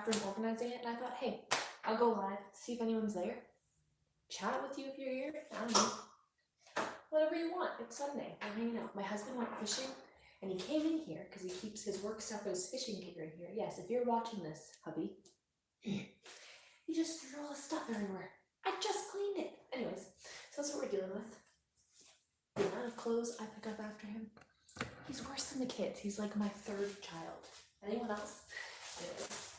craft room organizing it, and I thought, hey, I'll go live, see if anyone's there, chat with you if you're here, I don't know, whatever you want. It's Sunday, I'm hanging out. My husband went fishing, and he came in here because he keeps his work stuff at his fishing gear in here. Yes, if you're watching this, hubby, he just threw all his stuff everywhere. I just cleaned it. Anyways, so that's what we're dealing with. The amount of clothes I pick up after him. He's worse than the kids. He's like my third child. Anyone else? Anyways,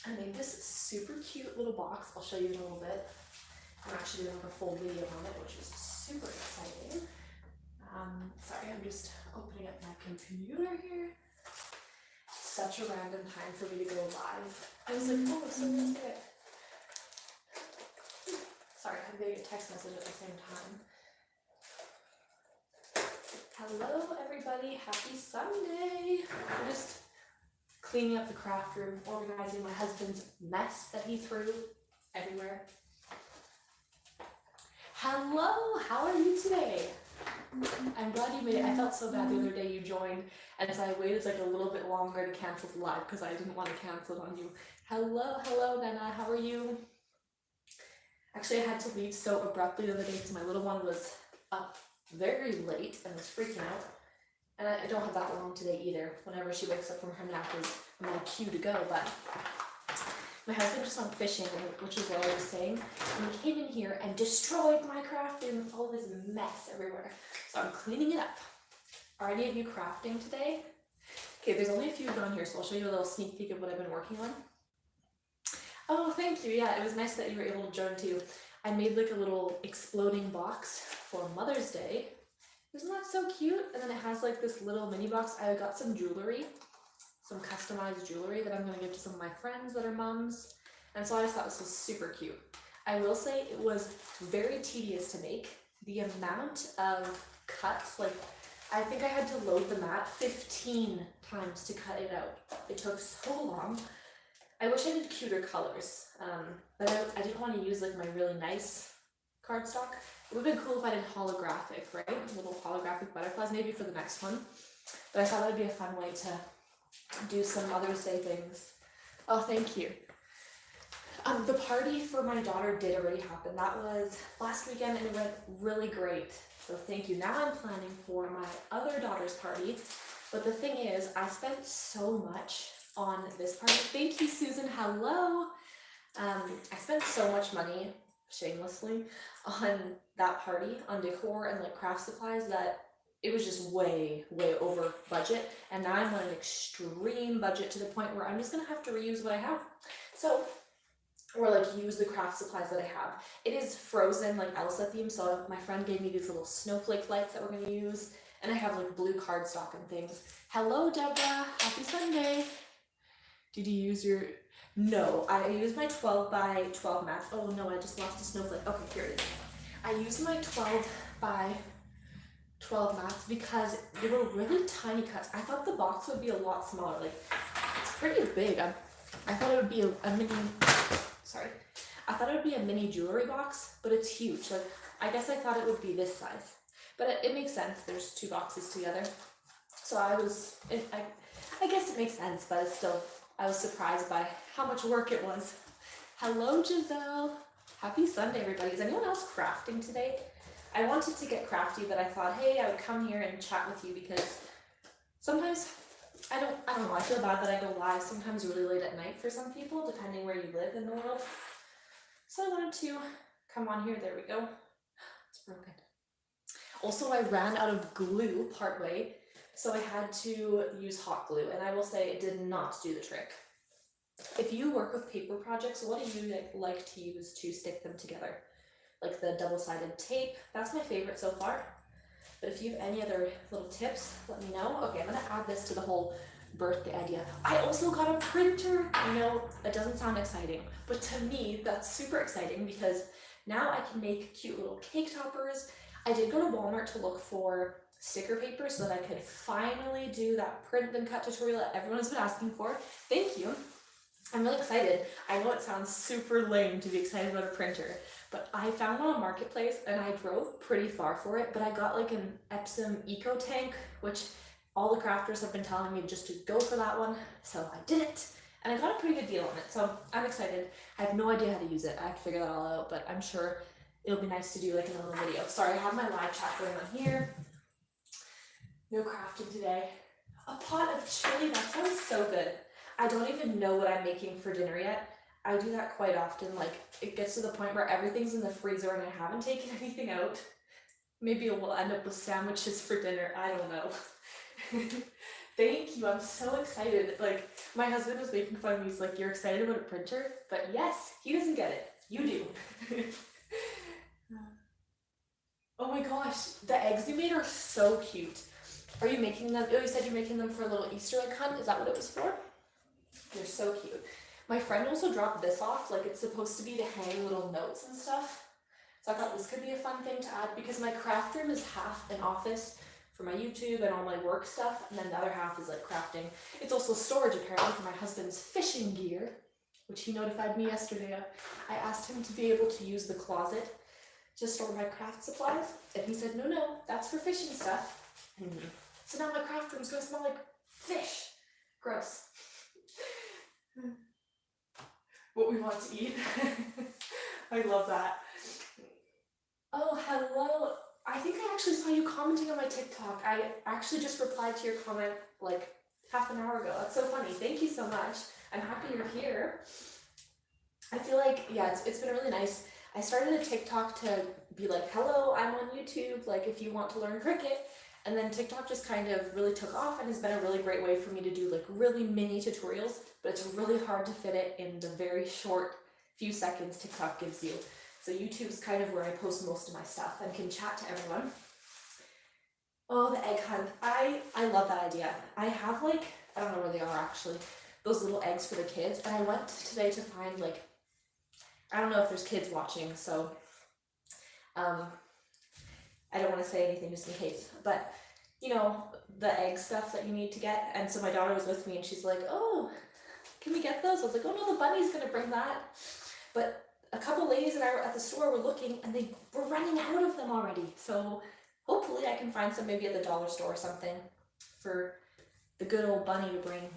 I made this super cute little box. I'll show you in a little bit. I'm actually doing a full video on it, which is super exciting. Sorry, I'm just opening up my computer here. It's such a random time for me to go live. I was like, oh, someone's there. Sorry, I'm getting a text message at the same time. Hello, everybody. Happy Sunday. I'm just cleaning up the craft room, organizing my husband's mess that he threw everywhere. Hello, how are you today? I'm glad you made it. I felt so bad the other day you joined, and so I waited like a little bit longer to cancel the live because I didn't want to cancel it on you. Hello, Nana. How are you? Actually, I had to leave so abruptly the other day because my little one was up very late and was freaking out. And I don't have that long today either. Whenever she wakes up from her nap is my cue to go. But my husband just went fishing, which is what I was saying. And he came in here and destroyed my craft room with all this mess everywhere. So I'm cleaning it up. Are any of you crafting today? Okay, there's only a few on here, so I'll show you a little sneak peek of what I've been working on. Oh, thank you. Yeah, it was nice that you were able to join too. I made like a little exploding box for Mother's Day. Isn't that so cute? And then it has like this little mini box. I got some jewelry, some customized jewelry that I'm going to give to some of my friends that are moms. And so I just thought this was super cute. I will say it was very tedious to make. The amount of cuts, like I think I had to load the mat 15 times to cut it out. It took so long. I wish I did cuter colors, but I didn't want to use like my really nice cardstock. It would have been cool if I did holographic, right? Little holographic butterflies, maybe for the next one. But I thought that would be a fun way to do some Mother's Day things. Oh, thank you. The party for my daughter did already happen. That was last weekend and it went really great. So thank you. Now I'm planning for my other daughter's party. But the thing is, I spent so much on this party. Thank you, Susan. Hello. I spent so much money, shamelessly, on that party, on decor and like craft supplies that it was just way over budget. And now I'm on an extreme budget to the point where I'm just gonna have to reuse what I have. So, or like use the craft supplies that I have. It is Frozen, like Elsa theme, so my friend gave me these little snowflake lights that we're gonna use. And I have like blue cardstock and things. Hello, Deborah. Happy Sunday. Did you use your... No, I used my 12 by 12 math. Oh no, I just lost a snowflake. Okay, here it is. I used my 12 by 12 mats because they were really tiny cuts. I thought the box would be a lot smaller. Like, it's pretty big. I thought it would be a mini... Sorry. I thought it would be a mini jewelry box, but it's huge. Like, I guess I thought it would be this size. But it makes sense. There's two boxes together. So I guess it makes sense, but it's still... I was surprised by how much work it was. Hello, Giselle. Happy Sunday, everybody. Is anyone else crafting today? I wanted to get crafty, but I thought, hey, I would come here and chat with you because sometimes, I don't know, I feel bad that I go live sometimes really late at night for some people, depending where you live in the world. So I wanted to come on here. There we go. It's broken. Also, I ran out of glue partway. So I had to use hot glue, and I will say it did not do the trick. If you work with paper projects, what do you like to use to stick them together? Like the double-sided tape, that's my favorite so far. But if you have any other little tips, let me know. Okay, I'm gonna add this to the whole birthday idea. I also got a printer. I know that doesn't sound exciting, but to me, that's super exciting because now I can make cute little cake toppers. I did go to Walmart to look for sticker paper so that I could finally do that print and cut tutorial that everyone's been asking for. Thank you. I'm really excited. I know it sounds super lame to be excited about a printer, but I found one on Marketplace and I drove pretty far for it, but I got like an Epsom Eco Tank, which all the crafters have been telling me just to go for that one. So I did it and I got a pretty good deal on it, so I'm excited. I have no idea how to use it. I have to figure that all out, but I'm sure it'll be nice to do like another video. Sorry, I have my live chat going on here. No crafting today. A pot of chili, that sounds so good. I don't even know what I'm making for dinner yet. I do that quite often, like it gets to the point where everything's in the freezer and I haven't taken anything out. Maybe we'll end up with sandwiches for dinner, I don't know. Thank you, I'm so excited. Like, my husband was making fun of me, he's like, you're excited about a printer? But yes, he doesn't get it, you do. Oh my gosh, the eggs you made are so cute. Are you making them, oh, you said you're making them for a little Easter egg hunt, is that what it was for? They're so cute. My friend also dropped this off, like it's supposed to be to hang little notes and stuff. So I thought this could be a fun thing to add because my craft room is half an office for my YouTube and all my work stuff, and then the other half is like crafting. It's also storage apparently for my husband's fishing gear, which he notified me yesterday of. I asked him to be able to use the closet to store my craft supplies, and he said, no, that's for fishing stuff. So now my craft room's gonna smell like fish. Gross. What we want to eat. I love that. Oh, hello. I think I actually saw you commenting on my TikTok. I actually just replied to your comment like half an hour ago. That's so funny. Thank you so much. I'm happy you're here. I feel like, yeah, it's been really nice. I started a TikTok to be like, hello, I'm on YouTube, like if you want to learn Cricut. And then TikTok just kind of really took off and has been a really great way for me to do like really mini tutorials, but it's really hard to fit it in the very short few seconds TikTok gives you. So YouTube's kind of where I post most of my stuff and can chat to everyone. Oh, the egg hunt. I love that idea. I have like, I don't know where they are actually, those little eggs for the kids. And I went today to find like, I don't know if there's kids watching, so I don't want to say anything just in case, but you know, the egg stuff that you need to get. And so my daughter was with me and she's like, oh, can we get those? I was like, oh no, the bunny's gonna bring that. But a couple ladies and I were at the store were looking and they were running out of them already. So hopefully I can find some maybe at the dollar store or something for the good old bunny to bring.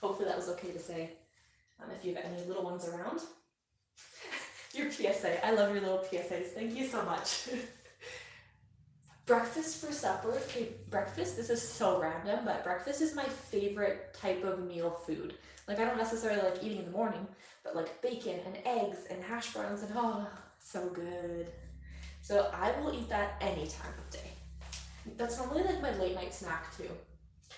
Hopefully that was okay to say. If you have any little ones around. Your PSA. I love your little PSAs. Thank you so much. Breakfast for supper. Okay, breakfast, this is so random, but breakfast is my favorite type of meal food. Like I don't necessarily like eating in the morning, but like bacon and eggs and hash browns and oh, so good. So I will eat that any time of day. That's normally like my late night snack too.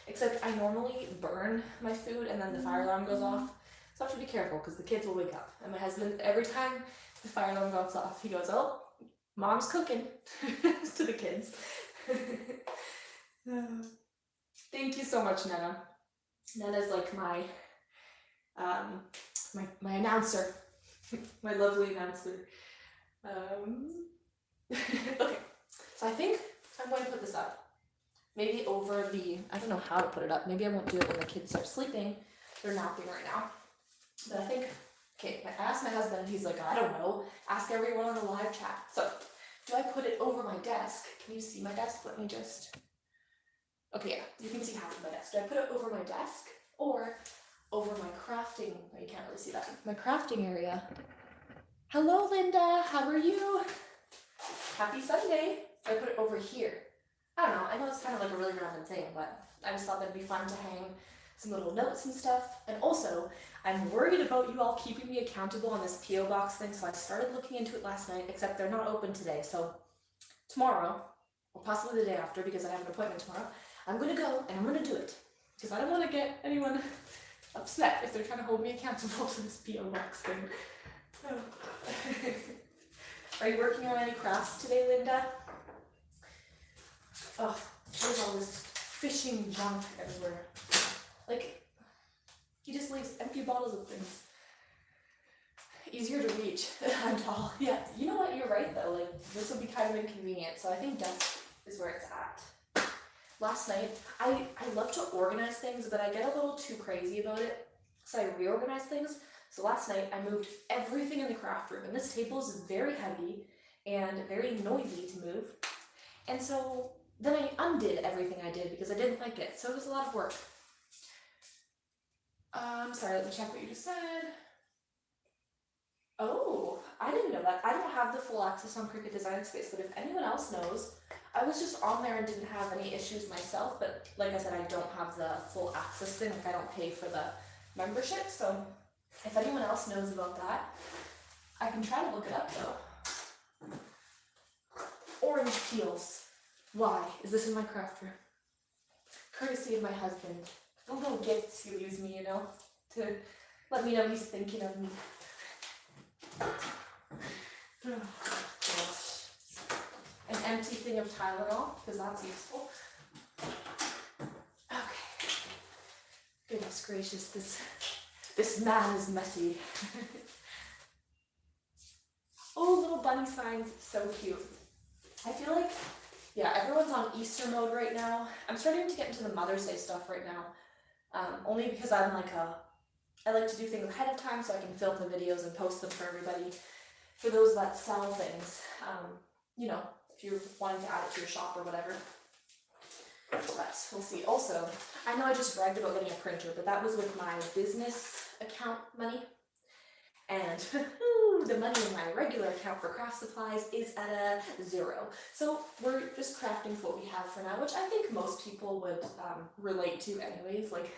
Except I normally burn my food and then the fire alarm goes off. So I have to be careful because the kids will wake up. And my husband, every time the fire alarm goes off, he goes, oh, mom's cooking to the kids. Thank you so much, Nana. Nana's like my announcer, my lovely announcer. Okay, so I think I'm going to put this up. Maybe over the, I don't know how to put it up. Maybe I won't do it when the kids start sleeping. They're napping right now. But I think, okay, I asked my husband, he's like, I don't know, ask everyone on the live chat. So, do I put it over my desk? Can you see my desk? Let me just, okay, yeah, you can see half of my desk. Do I put it over my desk or over my crafting, oh, you can't really see that, my crafting area? Hello, Linda, how are you? Happy Sunday. Do I put it over here? I don't know, I know it's kind of like a really random thing, but I just thought that'd be fun to hang some little notes and stuff. And also, I'm worried about you all keeping me accountable on this P.O. box thing, so I started looking into it last night, except they're not open today. So tomorrow, or possibly the day after, because I have an appointment tomorrow, I'm going to go and I'm going to do it. Because I don't want to get anyone upset if they're trying to hold me accountable to this P.O. box thing. Are you working on any crafts today, Linda? Oh, there's all this fishing junk everywhere. Like, he just leaves empty bottles of things. Easier to reach. I'm tall. Yeah, you know what? You're right though. Like, this would be kind of inconvenient. So I think desk is where it's at. Last night, I love to organize things, but I get a little too crazy about it. So I reorganize things. So last night, I moved everything in the craft room. And this table is very heavy and very noisy to move. And so then I undid everything I did because I didn't like it. So it was a lot of work. Sorry, let me check what you just said. Oh, I didn't know that. I don't have the full access on Cricut Design Space, but if anyone else knows, I was just on there and didn't have any issues myself, but like I said, I don't have the full access thing, like I don't pay for the membership, so if anyone else knows about that, I can try to look it up though. Orange peels. Why is this in my craft room? Courtesy of my husband. Little gifts he leaves me, you know, to let me know he's thinking of me. An empty thing of Tylenol, because that's useful. Okay. Goodness gracious, this man is messy. Oh, little bunny signs, so cute. I feel like, yeah, everyone's on Easter mode right now. I'm starting to get into the Mother's Day stuff right now, only because I'm like I like to do things ahead of time so I can film the videos and post them for everybody. For those that sell things, you know, if you're wanting to add it to your shop or whatever. But we'll see. Also, I know I just bragged about getting a printer, but that was with my business account money. And the money in my regular account for craft supplies is at a 0. So we're just crafting for what we have for now, which I think most people would relate to anyways. Like,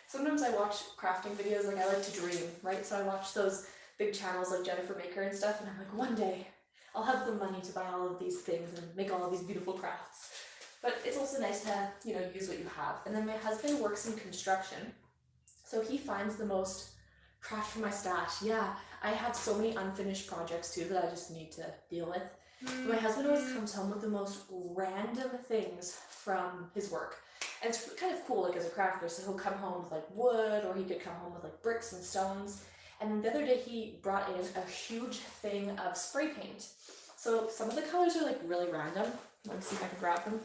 sometimes I watch crafting videos, like I like to dream, right? So I watch those big channels like Jennifer Maker and stuff, and I'm like, one day I'll have the money to buy all of these things and make all of these beautiful crafts. But it's also nice to, you know, use what you have. And then my husband works in construction, so he finds the most craft from my stash. Yeah, I have so many unfinished projects too that I just need to deal with. But my husband always comes home with the most random things from his work. And it's kind of cool, like as a crafter, so he'll come home with like wood, or he could come home with like bricks and stones. And then the other day he brought in a huge thing of spray paint. So some of the colors are like really random. Let me see if I can grab them.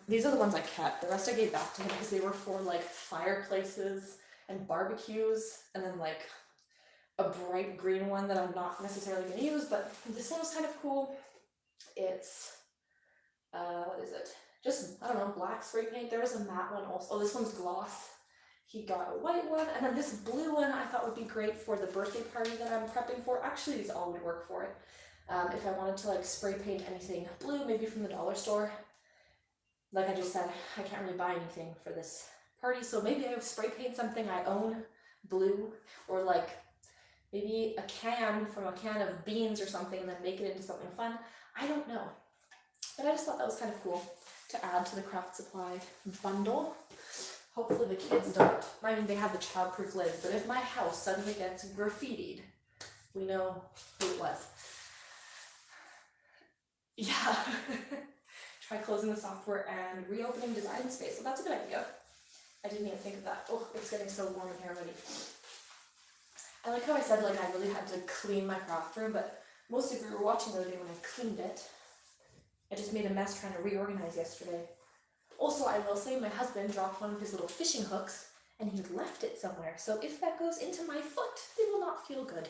These are the ones I kept. The rest I gave back to him because they were for like fireplaces and barbecues, and then like a bright green one that I'm not necessarily going to use, but this one was kind of cool. It's, what is it? Just, I don't know, black spray paint. There was a matte one also. Oh, this one's gloss. He got a white one, and then this blue one I thought would be great for the birthday party that I'm prepping for. Actually, these all would work for it. If I wanted to like spray paint anything blue, maybe from the dollar store. Like I just said, I can't really buy anything for this party, so maybe I would spray paint something I own blue, or like maybe a can from a can of beans or something and then make it into something fun. I don't know. But I just thought that was kind of cool to add to the craft supply bundle. Hopefully the kids don't, I mean, they have the childproof lids, but if my house suddenly gets graffitied, we know who it was. Yeah. Try closing the software and reopening Design Space. So that's a good idea. I didn't even think of that. Oh, it's getting so warm in here already. I like how I said like I really had to clean my craft room, but most of you were watching the other day when I cleaned it. I just made a mess trying to reorganize yesterday. Also, I will say my husband dropped one of his little fishing hooks and he left it somewhere. So if that goes into my foot, it will not feel good.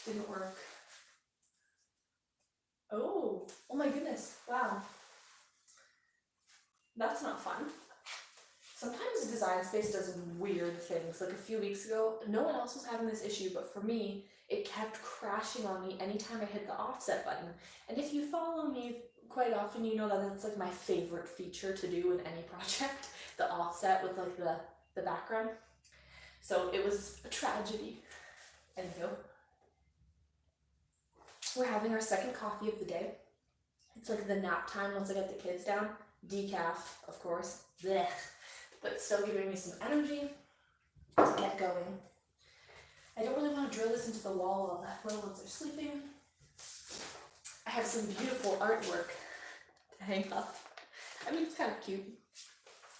Didn't work. Oh my goodness, wow. That's not fun. Sometimes Design Space does weird things. Like a few weeks ago, no one else was having this issue, but for me, it kept crashing on me anytime I hit the offset button. And if you follow me quite often, you know that that's like my favorite feature to do in any project, the offset with like the background. So it was a tragedy. Anywho, we're having our second coffee of the day. It's like the nap time once I get the kids down. Decaf, of course. Blech. But still giving me some energy to get going. I don't really want to drill this into the wall while the little ones are sleeping. I have some beautiful artwork to hang up. I mean, it's kind of cute.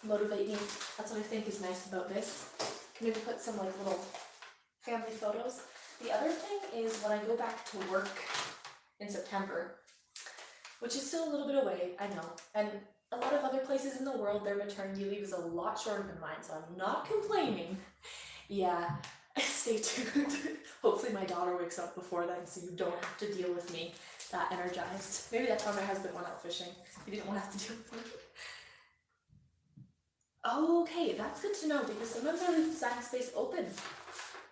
Motivate me. That's what I think is nice about this. Can maybe put some like little family photos. The other thing is when I go back to work in September, which is still a little bit away, I know, and a lot of other places in the world, their maternity leave is a lot shorter than mine, so I'm not complaining. Yeah, stay tuned. Hopefully my daughter wakes up before then, so you don't have to deal with me that energized. Maybe that's why my husband went out fishing. He didn't want to have to deal with me. Oh, okay, that's good to know because sometimes I leave design space open.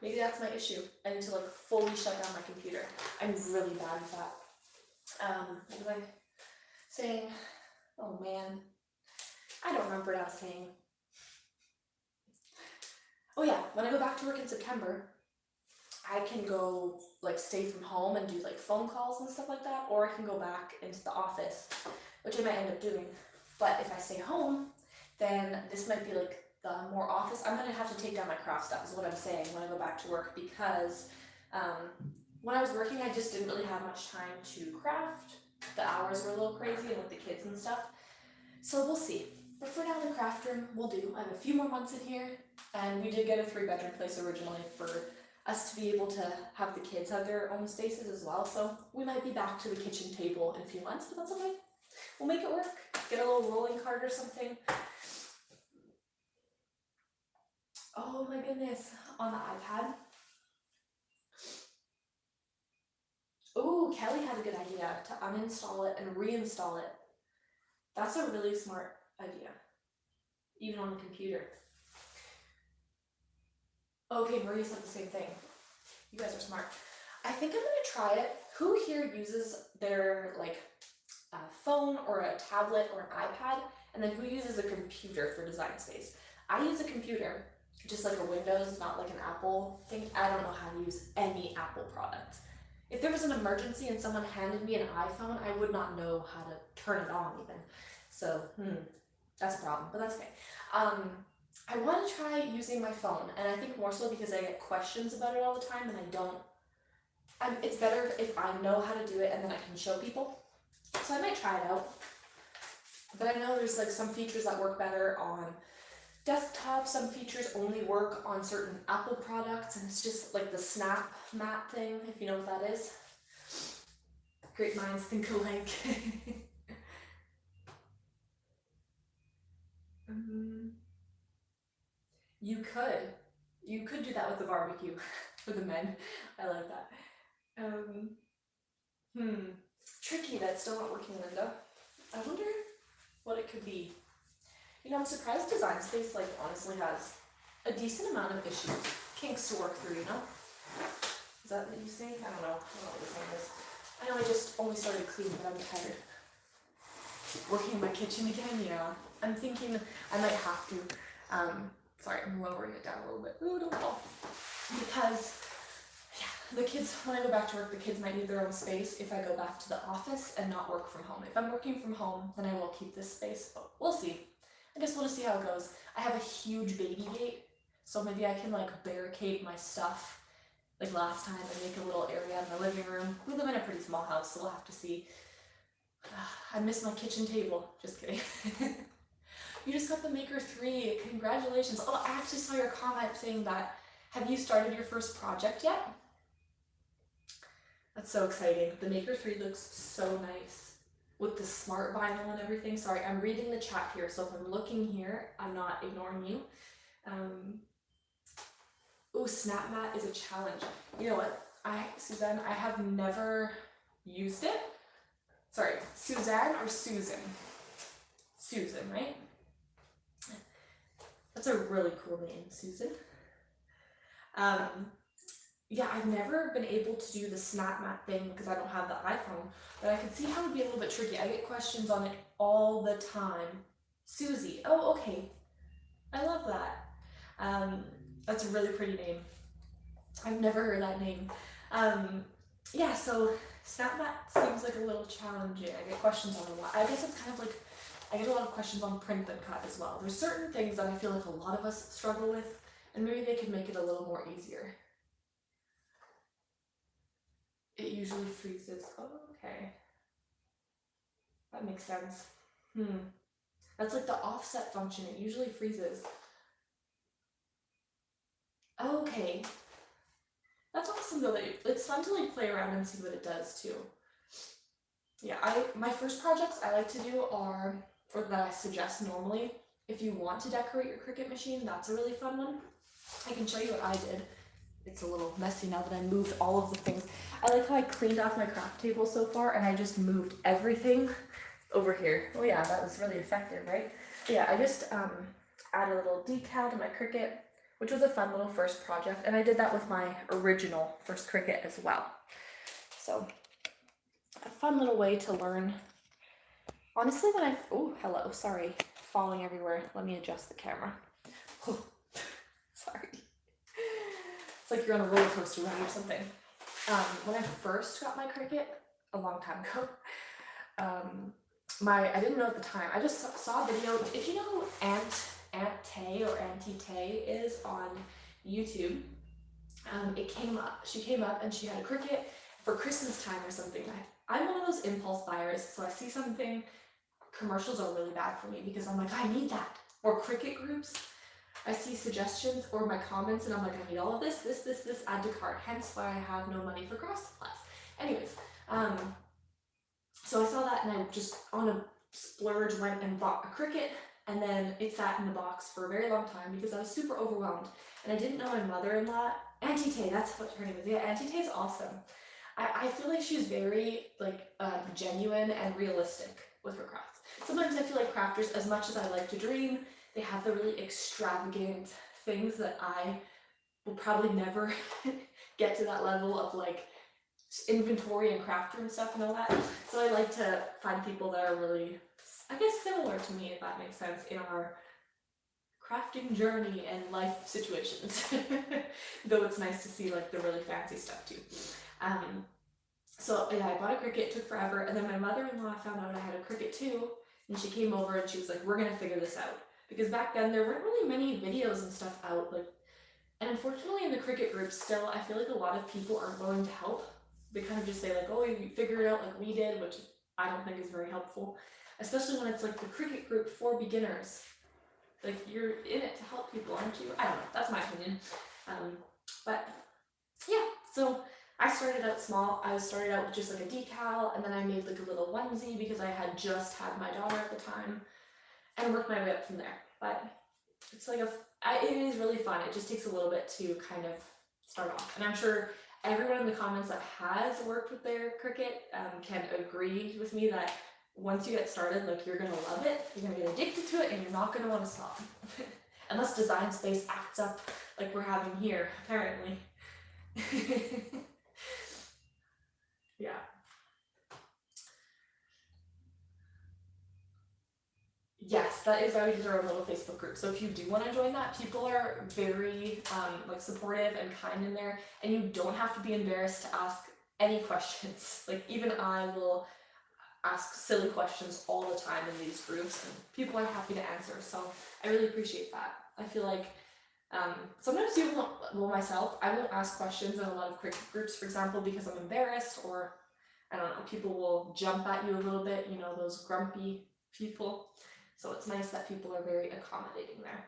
Maybe that's my issue. I need to like fully shut down my computer. I'm really bad at that. What was I saying? Oh man, I don't remember what I was saying. Oh yeah, when I go back to work in September, I can go like stay from home and do like phone calls and stuff like that, or I can go back into the office, which I might end up doing. But if I stay home, then this might be like the more office. I'm gonna have to take down my craft stuff is what I'm saying when I go back to work because when I was working, I just didn't really have much time to craft. The hours were a little crazy and with the kids and stuff. So we'll see. But for now, the craft room will do. I have a few more months in here, and we did get a 3-bedroom place originally for us to be able to have the kids have their own spaces as well. So we might be back to the kitchen table in a few months, but that's okay. We'll make it work. Get a little rolling cart or something. Oh my goodness, on the iPad. Oh, Kelly had a good idea to uninstall it and reinstall it. That's a really smart idea, even on the computer. Okay, Marie said the same thing. You guys are smart. I think I'm gonna try it. Who here uses their like phone or a tablet or an iPad, and then who uses a computer for design space? I use a computer, just like a Windows, not like an Apple thing. I don't know how to use any Apple product. If there was an emergency and someone handed me an iPhone, I would not know how to turn it on even. So, that's a problem, but that's okay. I want to try using my phone, and I think more so because I get questions about it all the time, and I don't. It's better if I know how to do it and then I can show people. So I might try it out. But I know there's like some features that work better on desktop, some features only work on certain Apple products, and it's just like the snap mat thing, if you know what that is. Great minds think alike. You could do that with the barbecue for the men. I like that. Tricky that's still not working, Linda. I wonder what it could be. You know, I'm surprised Design Space like honestly has a decent amount of issues, kinks to work through, you know? Is that what you think? I don't know what you're saying is. I know I just only started cleaning, but I'm tired. Working in my kitchen again, yeah. I'm thinking I might have to. Sorry, I'm lowering it down a little bit. Ooh, don't fall. Because, yeah, the kids, when I go back to work, the kids might need their own space if I go back to the office and not work from home. If I'm working from home, then I will keep this space, but we'll see. I just want to see how it goes. I have a huge baby gate, so maybe I can like barricade my stuff like last time and make a little area in the living room. We live in a pretty small house, so we'll have to see. I miss my kitchen table. Just kidding. You just got the Maker 3. Congratulations. Oh, I actually saw your comment saying that. Have you started your first project yet? That's so exciting. The Maker 3 looks so nice with the smart vinyl and everything. Sorry, I'm reading the chat here, so if I'm looking here, I'm not ignoring you. Oh, Snap Mat is a challenge. You know what? Suzanne, I have never used it. Sorry, Suzanne or Susan? Susan, right? That's a really cool name, Susan. Yeah, I've never been able to do the Snap Mat thing because I don't have the iPhone, but I can see how it would be a little bit tricky. I get questions on it all the time. Susie. Oh, okay. I love that. That's a really pretty name. I've never heard that name. Yeah, so Snap Mat seems like a little challenging. I get questions on a lot. I guess it's kind of like I get a lot of questions on print and cut as well. There's certain things that I feel like a lot of us struggle with, and maybe they could make it a little more easier. It usually freezes. Oh, okay. That makes sense. That's like the offset function. It usually freezes. Okay. That's awesome though. It's fun to like play around and see what it does too. Yeah, my first projects I like to do are, or that I suggest normally, if you want to decorate your Cricut machine, that's a really fun one. I can show you what I did. It's a little messy now that I moved all of the things. I like how I cleaned off my craft table so far and I just moved everything over here. Oh yeah, that was really effective, right? But yeah, add a little decal to my Cricut, which was a fun little first project, and I did that with my original first Cricut as well. So a fun little way to learn. Honestly, when oh, hello, sorry, falling everywhere. Let me adjust the camera. Sorry. It's like you're on a roller coaster ride or something. When I first got my Cricut a long time ago, I didn't know at the time. I just saw a video. If you know who Aunt Tay or Auntie Tay is on YouTube, it came up. She came up and she had a Cricut for Christmas time or something. I'm one of those impulse buyers, so I see something. Commercials are really bad for me because I'm like, I need that. Or Cricut groups. I see suggestions or my comments and I'm like, I need all of this, add to cart. Hence why I have no money for craft supplies. Anyways, so I saw that and I just on a splurge went and bought a Cricut, and then it sat in the box for a very long time because I was super overwhelmed and I didn't know my mother-in-law, Auntie Tay, that's what her name is. Yeah, Auntie Tay's awesome. I feel like she's very genuine and realistic with her crafts. Sometimes I feel like crafters, as much as I like to dream, they have the really extravagant things that I will probably never get to that level of like inventory and craft room stuff and all that. So I like to find people that are really, I guess, similar to me, if that makes sense, in our crafting journey and life situations. Though it's nice to see like the really fancy stuff too. So yeah, I bought a Cricut, it took forever, and then my mother-in-law found out I had a Cricut too, and she came over and she was like, we're gonna figure this out. Because back then there weren't really many videos and stuff out, and unfortunately in the Cricut group still, I feel like a lot of people aren't willing to help. They kind of just say like, oh, you figure it out like we did, which I don't think is very helpful. Especially when it's like the Cricut group for beginners. Like, you're in it to help people, aren't you? I don't know, that's my opinion. But yeah, so I started out small. I started out with just like a decal, and then I made like a little onesie because I had just had my daughter at the time, and worked my way up from there. But it's like it is really fun. It just takes a little bit to kind of start off. And I'm sure everyone in the comments that has worked with their Cricut can agree with me that once you get started, like, you're gonna love it, you're gonna get addicted to it, and you're not gonna want to stop. Unless Design Space acts up like we're having here, apparently. Yeah. Yes, that is why we did our little Facebook group. So if you do want to join that, people are very supportive and kind in there, and you don't have to be embarrassed to ask any questions. Like, even I will ask silly questions all the time in these groups, and people are happy to answer. So I really appreciate that. I feel like sometimes people won't, myself, I won't ask questions in a lot of Cricut groups, for example, because I'm embarrassed, or I don't know, people will jump at you a little bit, you know, those grumpy people. So it's nice that people are very accommodating there.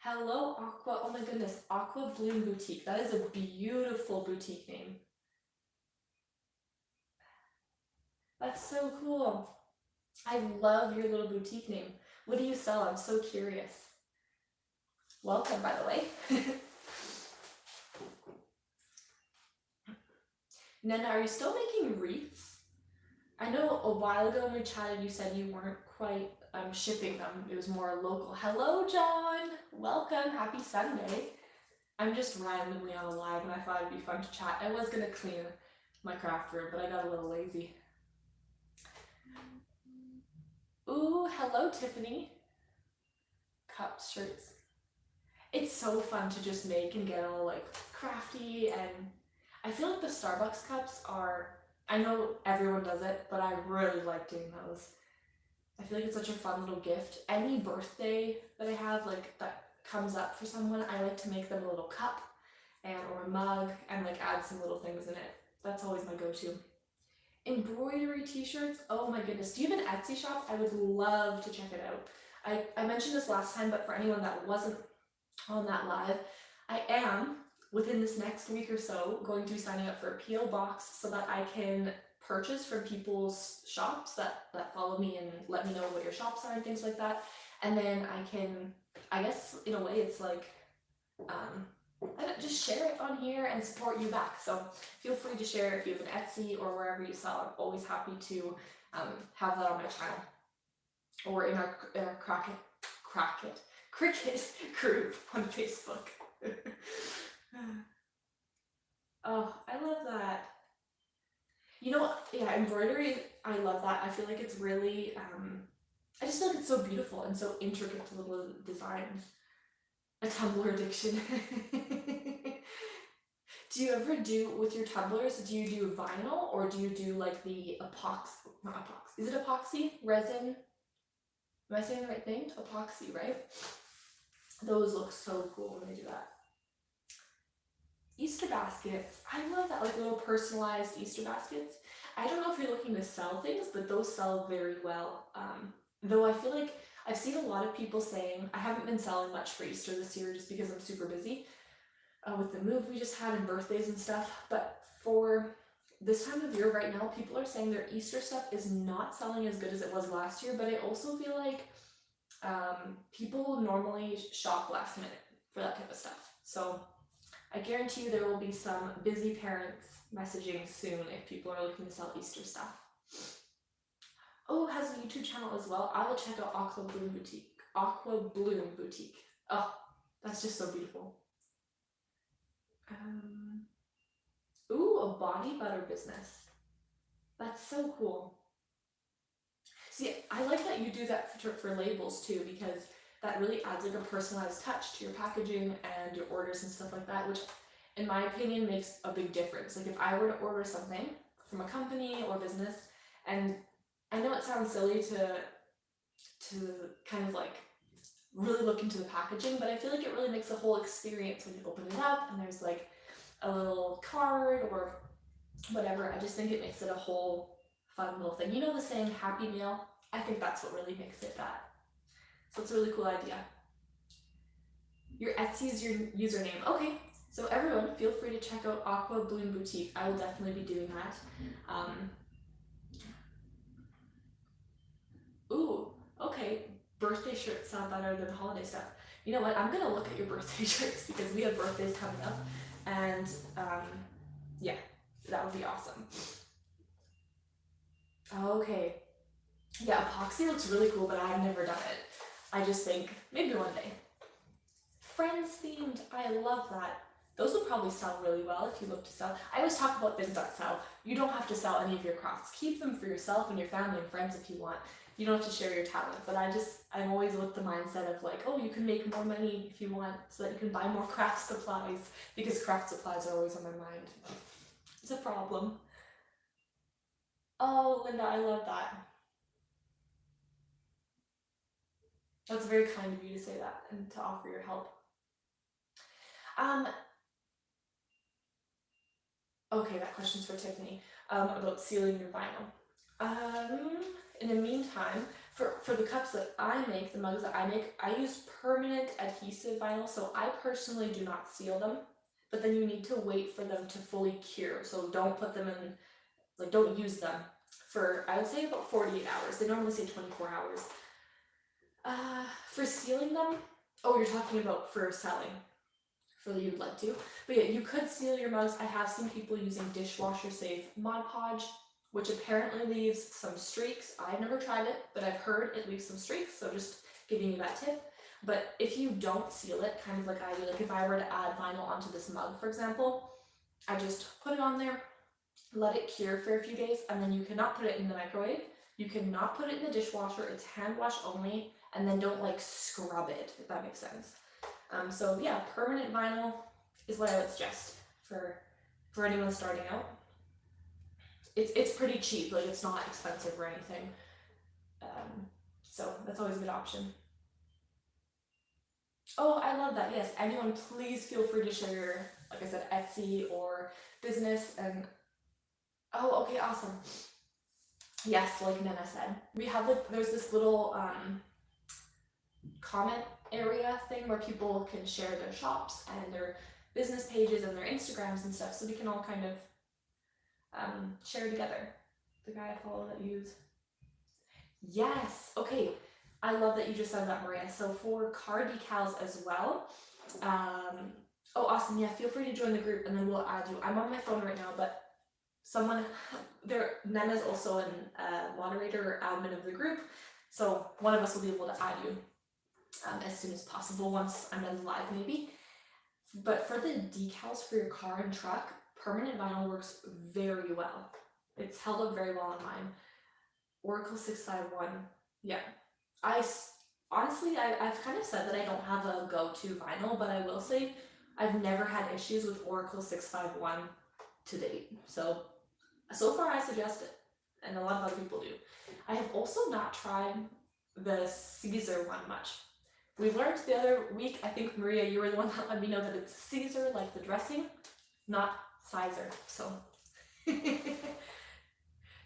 Hello, Aqua. Oh my goodness, Aqua Bloom Boutique. That is a beautiful boutique name. That's so cool. I love your little boutique name. What do you sell? I'm so curious. Welcome, by the way. Nana, are you still making wreaths? I know a while ago when we chatted, you said you weren't quite shipping them. It was more local. Hello, John. Welcome. Happy Sunday. I'm just randomly on a live, and I thought it'd be fun to chat. I was going to clean my craft room, but I got a little lazy. Ooh, hello, Tiffany. Cups, shirts. It's so fun to just make and get all like crafty, and I feel like the Starbucks cups are, I know everyone does it, but I really like doing those. I feel like it's such a fun little gift. Any birthday that I have, like, that comes up for someone, I like to make them a little cup or a mug and like add some little things in it. That's always my go-to. Embroidery t-shirts, oh my goodness. Do you have an Etsy shop? I would love to check it out. I mentioned this last time, but for anyone that wasn't on that live, I am, within this next week or so, going to be signing up for a P.O. box so that I can purchase from people's shops that follow me and let me know what your shops are and things like that. And then I can, I guess in a way it's like, just share it on here and support you back. So feel free to share if you have an Etsy or wherever you sell. I'm always happy to have that on my channel or in our Cricut group on Facebook. Oh, I love that. You know, yeah, embroidery, I love that. I feel like it's really, I just feel like it's so beautiful and so intricate little designs. A Tumblr addiction. Do you ever do, with your tumblers, do you do vinyl or do you do like the epoxy, not epoxy, is it epoxy? Resin? Am I saying the right thing? Epoxy, right? Those look so cool when they do that. Easter baskets. I love that, like little personalized Easter baskets. I don't know if you're looking to sell things, but those sell very well. Though I feel like I've seen a lot of people saying, I haven't been selling much for Easter this year just because I'm super busy with the move we just had and birthdays and stuff. But for this time of year right now, people are saying their Easter stuff is not selling as good as it was last year, but I also feel like people normally shop last minute for that type of stuff. So I guarantee you there will be some busy parents messaging soon if people are looking to sell Easter stuff. Oh, it has a YouTube channel as well. I will check out Aqua Bloom Boutique. Aqua Bloom Boutique. Oh, that's just so beautiful. Ooh, a body butter business. That's so cool. See, I like that you do that for labels too, because that really adds like a personalized touch to your packaging and your orders and stuff like that, which in my opinion makes a big difference. Like if I were to order something from a company or business, and I know it sounds silly to kind of like really look into the packaging, but I feel like it really makes the whole experience when you open it up and there's like a little card or whatever. I just think it makes it a whole fun little thing. You know the saying Happy Meal? I think that's what really makes it that. So it's a really cool idea. Your Etsy is your username. Okay, so everyone feel free to check out Aqua Bloom Boutique. I will definitely be doing that. Ooh, okay, birthday shirts sound better than holiday stuff. You know what, I'm gonna look at your birthday shirts because we have birthdays coming up, and yeah, that would be awesome. Okay, yeah, epoxy looks really cool, but I've never done it. I just think maybe one day. Friends themed, I love that. Those would probably sell really well if you look to sell. I always talk about things that sell. You don't have to sell any of your crafts. Keep them for yourself and your family and friends if you want. You don't have to share your talent, but I'm always with the mindset of like, oh, you can make more money if you want so that you can buy more craft supplies, because craft supplies are always on my mind. It's a problem. Oh, Linda, I love that. That's very kind of you to say that and to offer your help. Okay, that question's for Tiffany, about sealing your vinyl. In the meantime, for the cups that I make, the mugs that I make, I use permanent adhesive vinyl, so I personally do not seal them, but then you need to wait for them to fully cure, so don't put them in, like don't use them for, I would say about 48 hours. They normally say 24 hours. For sealing them, oh, you're talking about for selling. For you'd like to, but yeah, you could seal your mugs. I have seen people using dishwasher safe Mod Podge, which apparently leaves some streaks. I've never tried it, but I've heard it leaves some streaks, so just giving you that tip. But if you don't seal it, kind of like I do, like if I were to add vinyl onto this mug, for example, I just put it on there, let it cure for a few days, and then you cannot put it in the microwave. You cannot put it in the dishwasher. It's hand wash only, and then don't like scrub it, if that makes sense. So yeah, permanent vinyl is what I would suggest for anyone starting out. It's pretty cheap, like it's not expensive or anything. So that's always a good option. Oh, I love that. Yes, anyone please feel free to share your, like I said, Etsy or business. And oh, okay, awesome. Yes, like Nana said, we have like, there's this little comment area thing where people can share their shops and their business pages and their Instagrams and stuff, so we can all kind of share together. The guy I follow that use. Yes, okay. I love that you just said that, Maria. So for card decals as well, oh awesome, yeah, feel free to join the group and then we'll add you. I'm on my phone right now, but someone there, Nana's also a moderator or admin of the group, so one of us will be able to add you. as soon as possible once I'm done live maybe. But for the decals for your car and truck, permanent vinyl works very well. It's held up very well on mine. Oracle 651, yeah. Honestly, I've kind of said that I don't have a go-to vinyl, but I will say I've never had issues with Oracle 651 to date. So far I suggest it, and a lot of other people do. I have also not tried the Caesar one much. We learned the other week, I think Maria, you were the one that let me know that it's Caesar, like the dressing, not Sizer, so.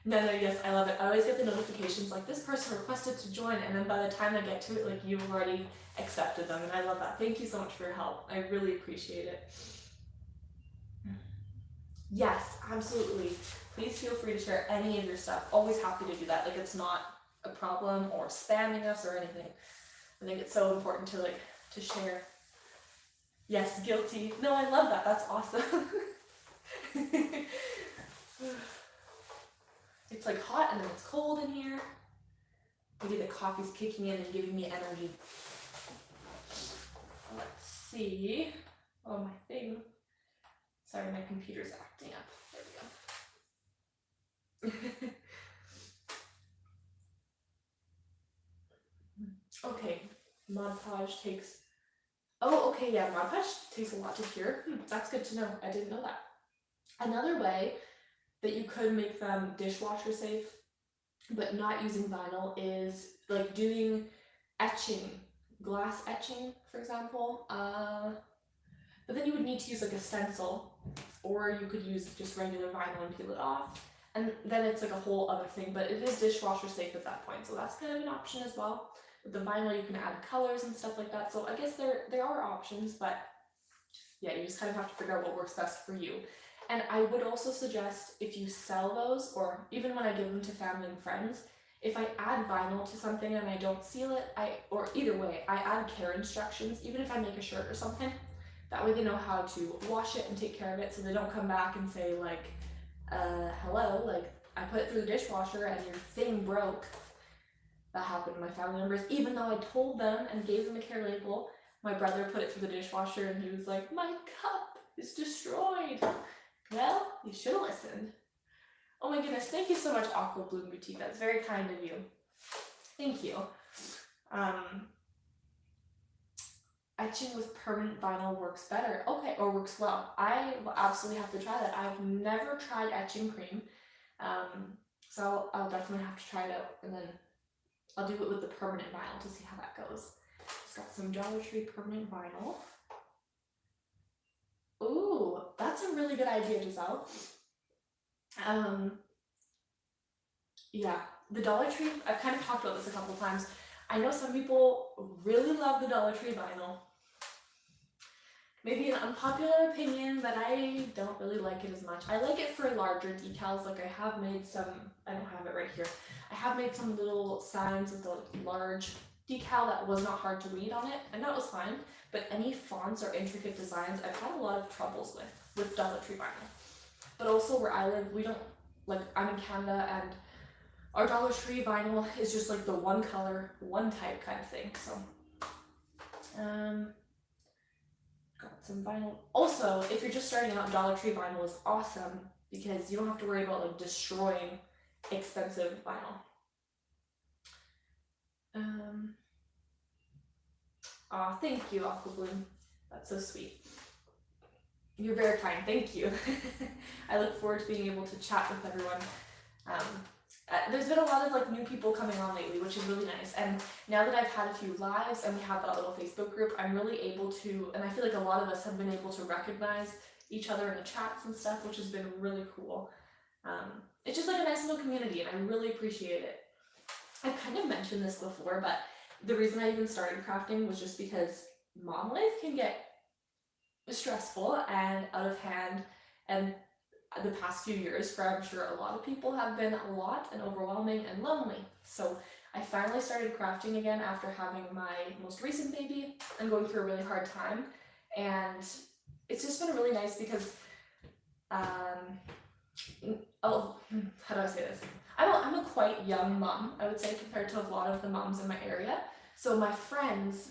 No, yes, I love it. I always get the notifications like this person requested to join, and then by the time I get to it, like you've already accepted them, and I love that. Thank you so much for your help. I really appreciate it. Yes, absolutely. Please feel free to share any of your stuff. Always happy to do that. Like it's not a problem or spamming us or anything. I think it's so important to share. Yes, guilty. No, I love that. That's awesome. It's like hot and then it's cold in here. Maybe the coffee's kicking in and giving me energy. Let's see. Oh, my thing. Sorry, my computer's acting up. There we go. Okay, Mod Podge takes. Oh, okay, yeah, Mod Podge takes a lot to cure. That's good to know. I didn't know that. Another way that you could make them dishwasher safe, but not using vinyl, is like doing etching, glass etching, for example. But then you would need to use like a stencil, or you could use just regular vinyl and peel it off, and then it's like a whole other thing, but it is dishwasher safe at that point, so that's kind of an option as well. With the vinyl, you can add colors and stuff like that, so I guess there are options, but yeah, you just kind of have to figure out what works best for you. And I would also suggest, if you sell those, or even when I give them to family and friends, if I add vinyl to something and I don't seal it, or either way, I add care instructions, even if I make a shirt or something. That way they know how to wash it and take care of it, so they don't come back and say like, hello, like I put it through the dishwasher and your thing broke. That happened to my family members, even though I told them and gave them a care label. My brother put it through the dishwasher and he was like, my cup is destroyed. Well, you should have listened. Oh my goodness, thank you so much, Aqua Bloom Boutique. That's very kind of you. Thank you. Etching with permanent vinyl works better. Okay, or works well. I will absolutely have to try that. I've never tried etching cream. So I'll definitely have to try it out, and then I'll do it with the permanent vinyl to see how that goes. Just got some Dollar Tree permanent vinyl. Ooh, that's a really good idea, Giselle. Yeah, the Dollar Tree, I've kind of talked about this a couple of times. I know some people really love the Dollar Tree vinyl. Maybe an unpopular opinion, but I don't really like it as much. I like it for larger decals. Like I have made some, I don't have it right here. I have made some little signs with a large decal that was not hard to read on it, and that was fine. But any fonts or intricate designs, I've had a lot of troubles with Dollar Tree vinyl. But also where I live, we don't, like I'm in Canada, and our Dollar Tree vinyl is just like the one color, one type kind of thing. So, got some vinyl. Also, if you're just starting out, Dollar Tree vinyl is awesome because you don't have to worry about like destroying expensive vinyl. Aw, thank you, Aqua Bloom. That's so sweet. You're very kind, thank you. I look forward to being able to chat with everyone. There's been a lot of like new people coming on lately, which is really nice. And now that I've had a few lives and we have that little Facebook group, I'm really able to, and I feel like a lot of us have been able to recognize each other in the chats and stuff, which has been really cool. It's just like a nice little community, and I really appreciate it. I've kind of mentioned this before, but the reason I even started crafting was just because mom life can get stressful and out of hand, and the past few years for I'm sure a lot of people have been a lot and overwhelming and lonely. So I finally started crafting again after having my most recent baby and going through a really hard time, and it's just been really nice because how do I say this? I'm a quite young mom, I would say, compared to a lot of the moms in my area. So my friends,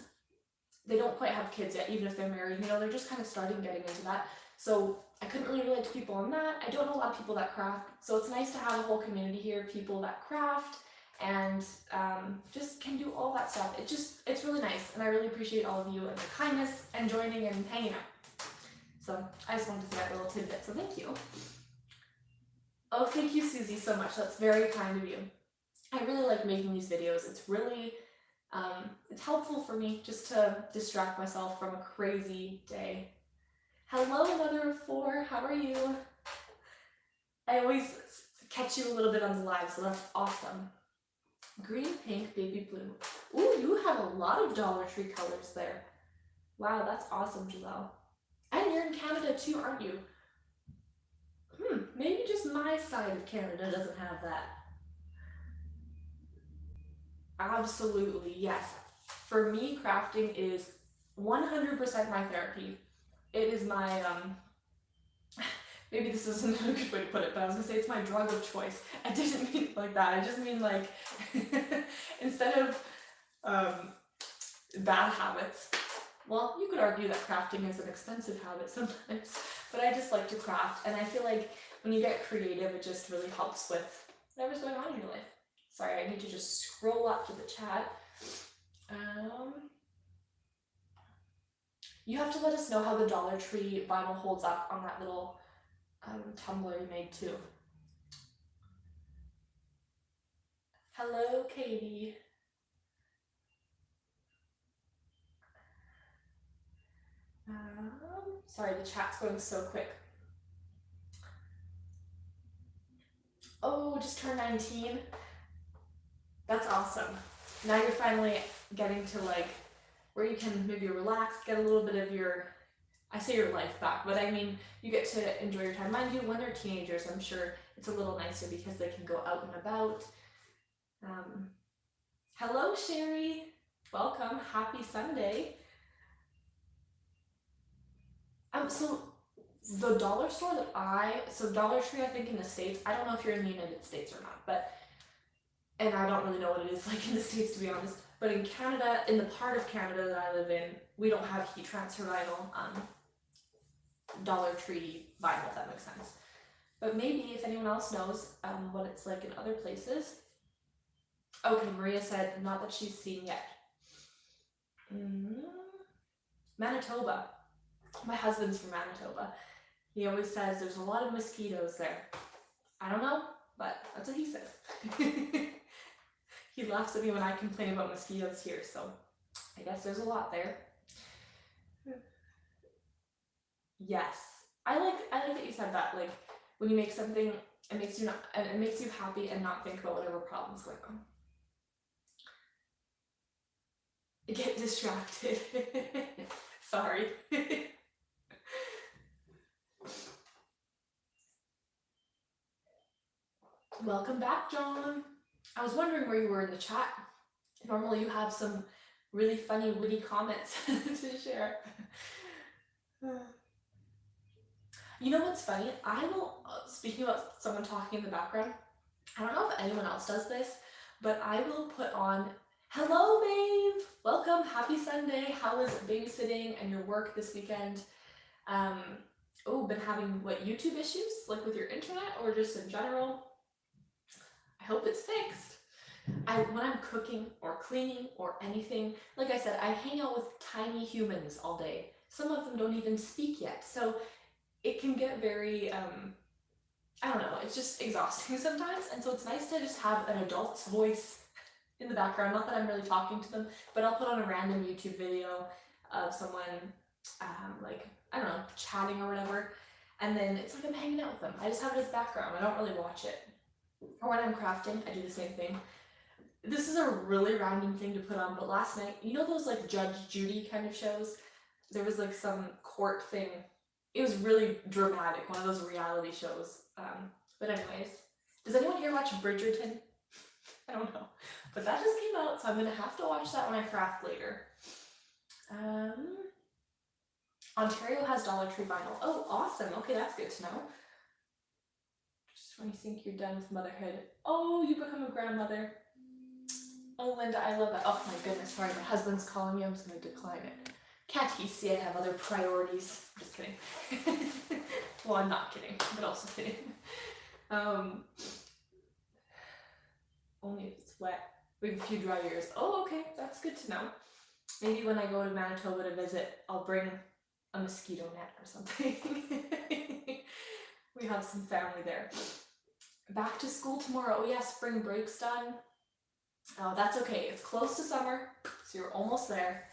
they don't quite have kids yet, even if they're married, you know, they're just kind of starting getting into that. So I couldn't really relate to people on that. I don't know a lot of people that craft, so it's nice to have a whole community here of people that craft and just can do all that stuff. It's really nice, and I really appreciate all of you and the kindness and joining and hanging out. So I just wanted to say that little tidbit, so thank you. Oh, thank you, Susie, so much. That's very kind of you. I really like making these videos. It's really, it's helpful for me just to distract myself from a crazy day. Hello, mother of four, how are you? I always catch you a little bit on the live, so that's awesome. Green, pink, baby blue. Ooh, you have a lot of Dollar Tree colors there. Wow, that's awesome, Giselle. And you're in Canada too, aren't you? Maybe just my side of Canada doesn't have that. Absolutely, yes. For me, crafting is 100% my therapy. It is my, maybe this isn't a good way to put it, but I was gonna say it's my drug of choice. I didn't mean it like that. I just mean like, instead of bad habits, well, you could argue that crafting is an expensive habit sometimes, but I just like to craft, and I feel like when you get creative, it just really helps with whatever's going on in your life. Sorry, I need to just scroll up to the chat. You have to let us know how the Dollar Tree vinyl holds up on that little tumbler you made too. Hello, Katie. Sorry, the chat's going so quick. Oh, just turned 19. That's awesome. Now you're finally getting to like where you can maybe relax, get a little bit of your, I say your life back, but I mean you get to enjoy your time. Mind you, when they're teenagers, I'm sure it's a little nicer because they can go out and about. Hello, Sherry. Welcome. Happy Sunday. So the dollar store that so Dollar Tree, I think in the States, I don't know if you're in the United States or not, but, and I don't really know what it is like in the States to be honest, but in Canada, in the part of Canada that I live in, we don't have heat transfer vinyl, Dollar Tree vinyl, if that makes sense. But maybe if anyone else knows what it's like in other places. Okay, Maria said not that she's seen yet. Manitoba. My husband's from Manitoba. He always says there's a lot of mosquitoes there. I don't know, but that's what he says. He laughs at me when I complain about mosquitoes here, so I guess there's a lot there. Yes, I like that you said that. Like when you make something, it makes you happy and not think about whatever problem's going on. Get distracted. Sorry. Welcome back, John. I was wondering where you were in the chat. Normally you have some really funny, witty comments to share. You know what's funny? I will, speaking about someone talking in the background, I don't know if anyone else does this, but I will put on, hello, babe! Welcome, happy Sunday. How was babysitting and your work this weekend? Been having, what, YouTube issues? Like with your internet or just in general? I hope it's fixed. When I'm cooking or cleaning or anything, like I said, I hang out with tiny humans all day. Some of them don't even speak yet, so it can get very, I don't know, it's just exhausting sometimes, and so it's nice to just have an adult's voice in the background. Not that I'm really talking to them, but I'll put on a random YouTube video of someone, like, I don't know, chatting or whatever, and then it's like I'm hanging out with them. I just have it as background. I don't really watch it. Or when I'm crafting, I do the same thing. This is a really random thing to put on, but last night, you know those like Judge Judy kind of shows? There was like some court thing. It was really dramatic, one of those reality shows. But anyways, does anyone here watch Bridgerton? I don't know. But that just came out, so I'm going to have to watch that when I craft later. Ontario has Dollar Tree vinyl. Oh, awesome. Okay, that's good to know. Just when you think you're done with motherhood. Oh, you become a grandmother. Oh, Linda, I love that. Oh my goodness, sorry, my husband's calling me. I'm just gonna decline it. Can't he see I have other priorities? Just kidding. Well, I'm not kidding, but also kidding. Only if it's wet. We have a few dry years. Oh, okay, that's good to know. Maybe when I go to Manitoba to visit, I'll bring a mosquito net or something. We have some family there. Back to school tomorrow. Oh yeah, spring break's done. Oh, that's okay. It's close to summer, so you're almost there.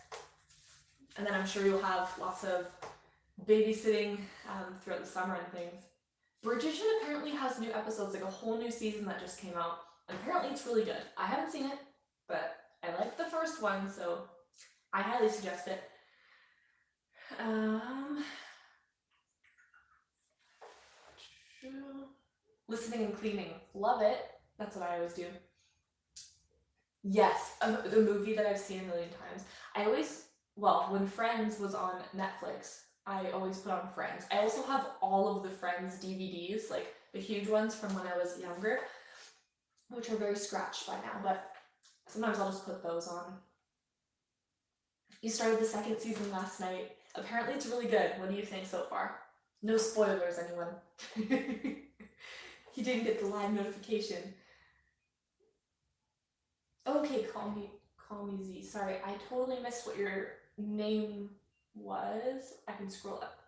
And then I'm sure you'll have lots of babysitting throughout the summer and things. Bridgerton apparently has new episodes, like a whole new season that just came out. And apparently it's really good. I haven't seen it, but I liked the first one, so I highly suggest it. Listening and cleaning. Love it. That's what I always do. Yes, the movie that I've seen a million times. I always, well, when Friends was on Netflix, I always put on Friends. I also have all of the Friends DVDs, like the huge ones from when I was younger, which are very scratched by now, but sometimes I'll just put those on. You started the second season last night. Apparently it's really good. What do you think so far? No spoilers, anyone. You didn't get the live notification. Okay, call me Z. Sorry, I totally missed what your name was. I can scroll up.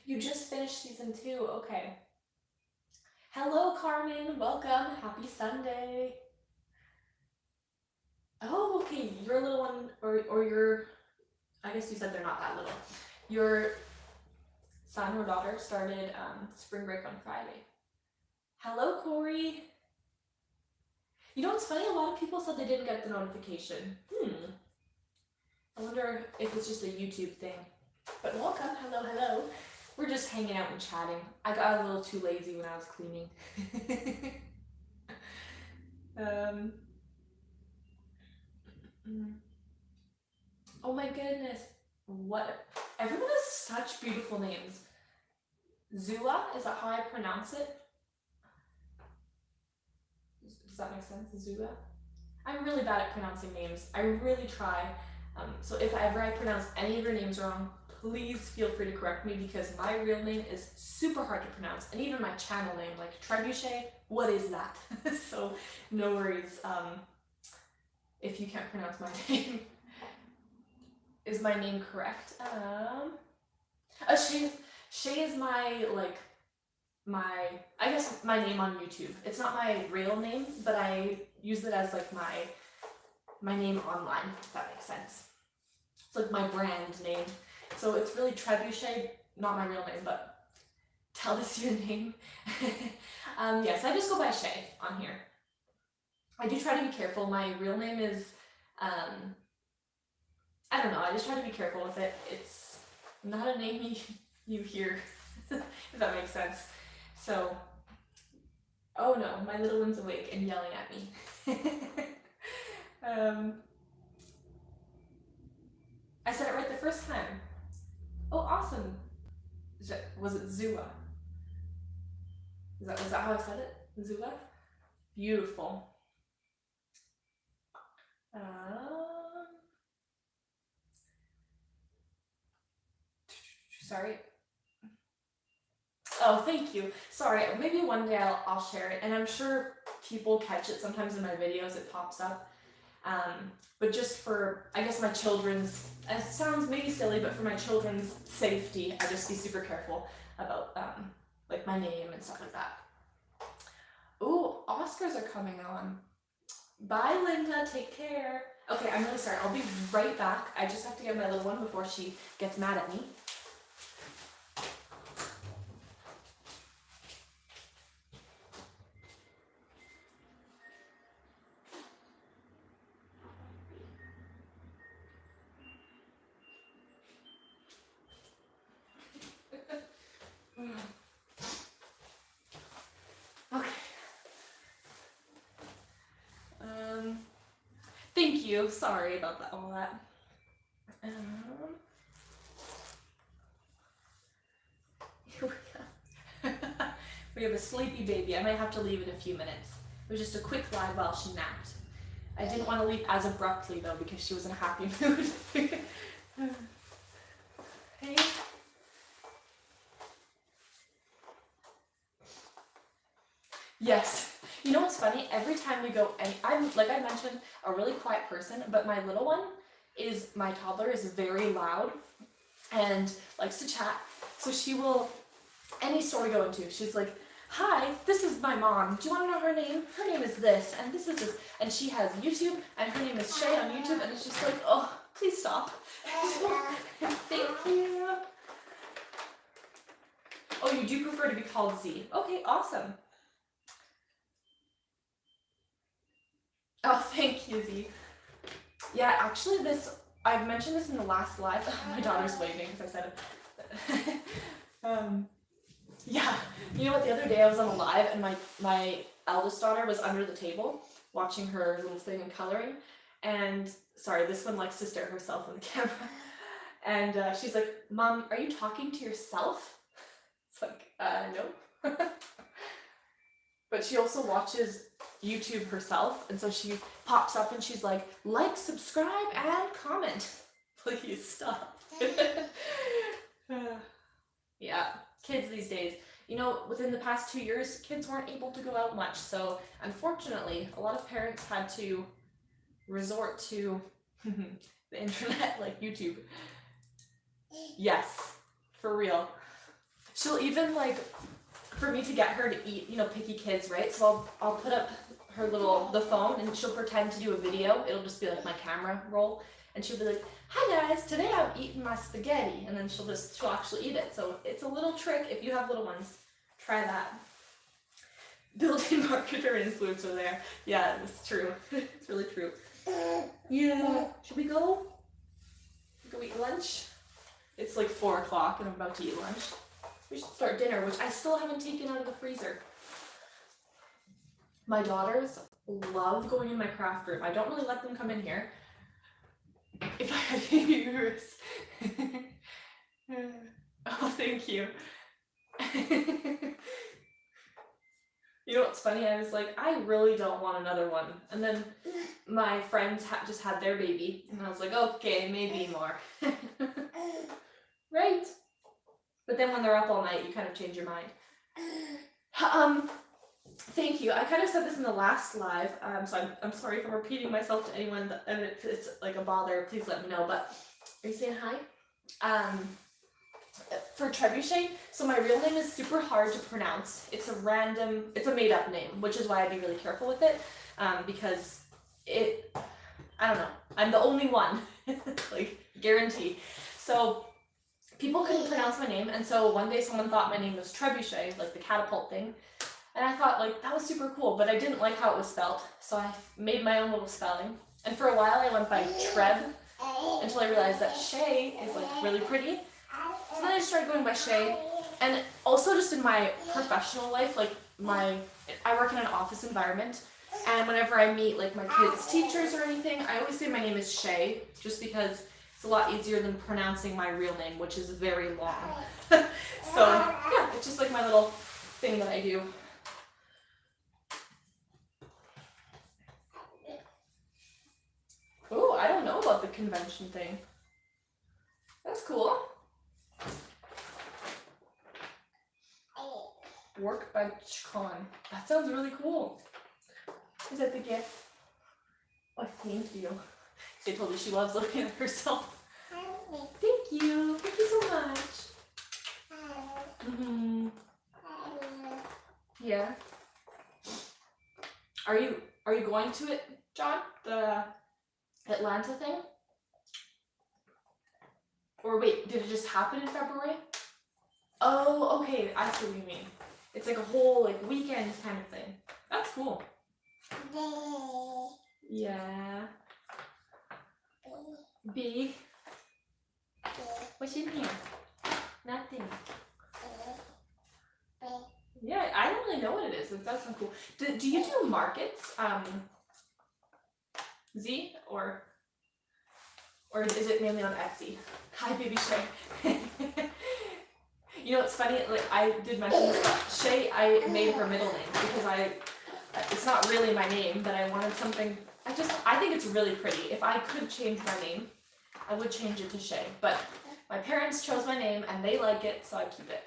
You just finished season 2. Okay. Hello, Carmen. Welcome. Happy Sunday. Oh, okay. Your little one, or your, I guess you said they're not that little. Your son or daughter started spring break on Friday. Hello, Corey. You know what's funny? A lot of people said they didn't get the notification. I wonder if it's just a YouTube thing. But welcome. Hello, hello. We're just hanging out and chatting. I got a little too lazy when I was cleaning. Oh my goodness. What? Everyone has such beautiful names. Zua, is that how I pronounce it? Does that make sense? Zua? I'm really bad at pronouncing names. I really try. So if I pronounce any of your names wrong, please feel free to correct me, because my real name is super hard to pronounce, and even my channel name, like Trebusheayt, what is that? So no worries if you can't pronounce my name. Is my name correct? Shea is my, like, I guess my name on YouTube. It's not my real name, but I use it as like my name online, if that makes sense. It's like my brand name. So it's really Trebusheayt, not my real name, but tell us your name. Yes, I just go by Shea on here. I do try to be careful. My real name is, I don't know, I just try to be careful with it. It's not a name you hear, if that makes sense. So, oh no, my little one's awake and yelling at me. I said it right the first time. Oh, awesome. Was it Zua? Was that how I said it? Zua? Beautiful. Sorry. Oh, thank you. Sorry, maybe one day I'll share it, and I'm sure people catch it sometimes in my videos, it pops up. But just for, I guess, my children's, it sounds maybe silly, but for my children's safety, I just be super careful about like my name and stuff like that. Ooh, Oscars are coming on. Bye, Linda. Take care. Okay, I'm really sorry. I'll be right back. I just have to get my little one before she gets mad at me. Thank you. Sorry about that. All that. Here we go. We have a sleepy baby. I might have to leave in a few minutes. It was just a quick live while she napped. I didn't want to leave as abruptly though because she was in a happy mood. Hey. Yes. You know what's funny? Every time we go, I'm, like I mentioned, a really quiet person, but my little one my toddler is very loud and likes to chat. So she will, any store we go into, she's like, hi, this is my mom. Do you want to know her name? Her name is this, and this is this. And she has YouTube, and her name is Shea on YouTube, and it's just like, oh, please stop. Thank you. Oh, you do prefer to be called Z. Okay, awesome. Oh, thank you, Z. Yeah, actually I've mentioned this in the last live. My daughter's waving because I said it. Yeah, you know what, the other day I was on a live and my eldest daughter was under the table watching her little thing and coloring, and sorry, this one likes to stare at herself in the camera, and she's like, Mom, are you talking to yourself? It's like, no. But she also watches YouTube herself, and so she pops up and she's like, subscribe, and comment. Please stop. Yeah, kids these days. You know, within the past 2 years, kids weren't able to go out much, so unfortunately, a lot of parents had to resort to the internet, like YouTube. Yes, for real. She'll even, like, for me to get her to eat, you know, picky kids, right? So I'll put up her the phone, and she'll pretend to do a video. It'll just be like my camera roll, and she'll be like, hi guys, today I'm eating my spaghetti, and then she'll actually eat it. So it's a little trick. If you have little ones, try that. Built-in marketer influencer there. Yeah, it's true. It's really true. Yeah. Should we go? Go eat lunch? It's like 4 o'clock and I'm about to eat lunch. We should start dinner, which I still haven't taken out of the freezer. My daughters love going in my craft room. I don't really let them come in here. If I had yours. Oh, thank you. You know what's funny? I was like, I really don't want another one. And then my friends just had their baby. And I was like, okay, maybe more. Right. But then when they're up all night, you kind of change your mind. Thank you. I kind of said this in the last live, so I'm sorry if I'm repeating myself to anyone, and if it's like a bother, please let me know. But are you saying hi? For Trebusheayt, so my real name is super hard to pronounce. It's a made-up name, which is why I'd be really careful with it, because I don't know, I'm the only one, like, guarantee. So people couldn't pronounce my name, and so one day someone thought my name was Trebusheayt, like the catapult thing, and I thought, like, that was super cool, but I didn't like how it was spelled, so I made my own little spelling, and for a while I went by Treb, until I realized that Shea is, like, really pretty. So then I started going by Shea, and also just in my professional life, like I work in an office environment, and whenever I meet like my kids' teachers or anything, I always say my name is Shea, just because it's a lot easier than pronouncing my real name, which is very long. So yeah, it's just like my little thing that I do. Oh, I don't know about the convention thing. That's cool. Work by Chon. That sounds really cool. Is that the gift? Oh, thank you. She told me she loves looking at herself. Thank you. Thank you so much. Mm-hmm. Yeah. Are you going to it, John? The Atlanta thing? Or wait, did it just happen in February? Oh, okay, I see what you mean. It's like a whole like weekend kind of thing. That's cool. Yeah. B. What's in here? Nothing. Yeah, I don't really know what it is. It does sound cool. Do you do markets? Z or is it mainly on Etsy? Hi, baby Shea. You know, it's funny, like, I did mention this, but Shea, I made her middle name because it's not really my name, but I wanted something I think it's really pretty. If I could change my name, I would change it to Shea, but my parents chose my name and they like it, so I keep it.